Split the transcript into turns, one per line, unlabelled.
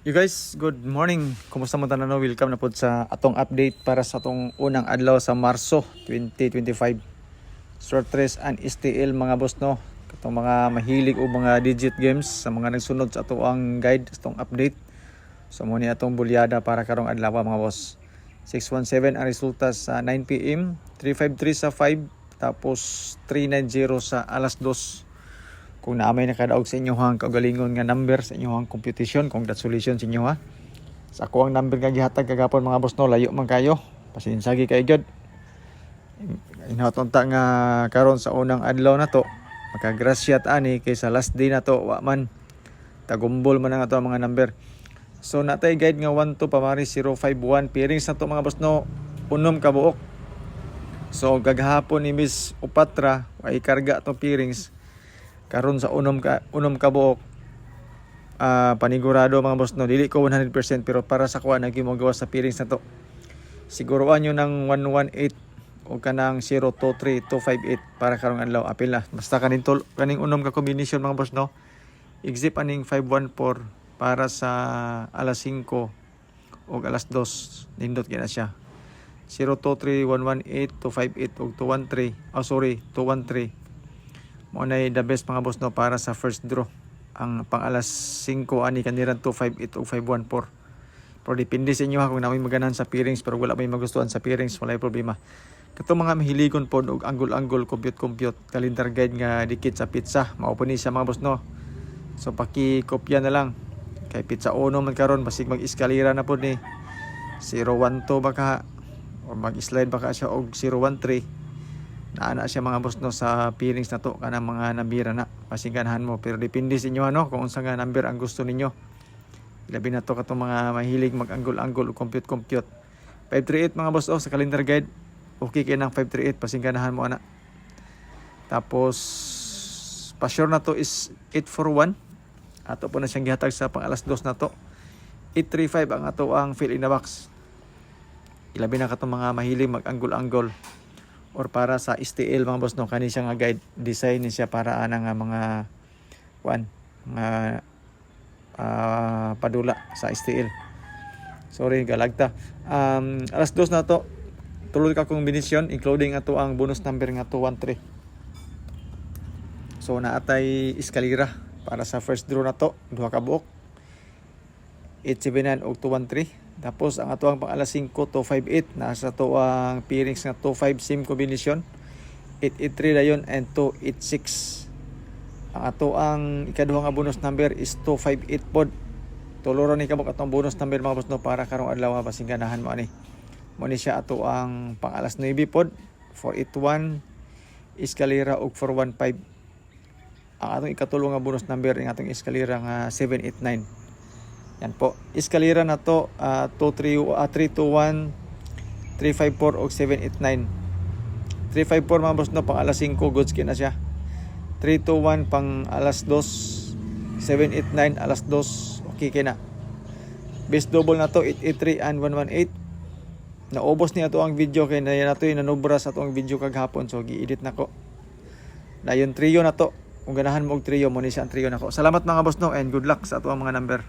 You guys, good morning. Kumusta mo tanan? Welcome na po sa atong update para sa atong unang adlaw sa Marso 2025. Short race and STL mga boss no. Katong mga mahilig o mga digit games sa mga nagsunod sa atong guide sa atong update. So mo ni atong bulyada para karong adlaw mga boss. 617 ang resulta sa 9 PM, 353 sa 5, tapos 390 sa alas 2. Kung naamay nakadaog sa inyo hang kaugalingon nga number sa inyo hang computation, congratulations sa inyo ha. Sa ako ang number nga gihatag kagapon mga boss no, layo man kayo. Pasinsagi kay God. Inatonta nga karon sa unang adlaw na to, makagrasya ani kay sa last day na to wa man tagumbol man ang ato mga number. So natay guide nga 12 pamari 051 pairings na to mga boss no, unom ka buok. So gaghapon ni Miss Upatra ay karga to pairings. Karon sa unom ka buok, panigurado mga boss no, dili ko 100% pero para sa kuha naging magawa sa pairings na to. Siguruan nyo ng 118 o kanang 023258 para karong adlaw apil na. Basta kaning unom ka combination mga boss no. Exit aning 514 para sa alas 5 o alas 2 nindot gina siya. 023118 258 o 213. 213. Mo na the best mga boss no para sa first draw. Ang pang alas 5 ani kaniran 258 o 514. Pero depende sa inyo ha kung namin maganan sa pairings pero wala may magustuhan sa pairings, wala problema. Kato mga mahiligon po og angle-angle, compute calendar guide nga dikit sa pizza. Mao po ni siya mga boss no. So paki-kopya na lang. Kay pizza uno man karon basig mag-eskalera na po ni 012 baka o mag-slide baka siya og 013. Naana siya mga boss no sa pairings na to kanang mga nambira na pasingkanahan mo pero depende sa inyo ano kung unsa nga number ang gusto ninyo. Labi na to katong mga mahilig mag-angle-angle o compute 538 mga boss sa calendar guide. Okay kay nang 538 pasingkanahan mo ana. Tapos pa-sure na to is 841. Ato po na siyang gihatag sa pang alas 2 na to. 835 ang ato ang fill in the box. Ilabi na katong mga mahilig mag-angle-angle or para sa STL mga boss no, kani siya nga guide design ni siya para ana nga mga padula sa STL. Sorry galagta. Alas 2 na to. Tulod ka kombinasyon including ato ang bonus number nga 213. So naatay eskalera para sa first draw na to, duha ka buok. 879 og 213. Tapos ang ato ang pang alas 5 258 nasa to ang pairings nga 25 same combination. 883 dayon and 286. Ang ato ang ikaduha nga bonus number is 258 pod. Tuloro ni kabok atong bonus number mga boss no para karong adlaw basing ganahan mo ani. Mo ni siya ato ang pang alas 9 pod 481 eskalera og 415. Ang atong ikatulo nga bonus number ang atong eskalera nga 789. Yan po. Eskalera na to 321 354 og 789. 354 mga boss no pang alas 5 goods kina siya. 321 pang alas 2 789 alas 2 okay kina. Best double na to 883 and 118. Naubos ni ato ang video kay nato nanubra sa ato ang video kaghapon so gi-edit nako. Dayon trio na to. Kung ganahan mo og trio mo ni siya ang trio nako. Salamat mga boss no and good luck sa ato ang mga number.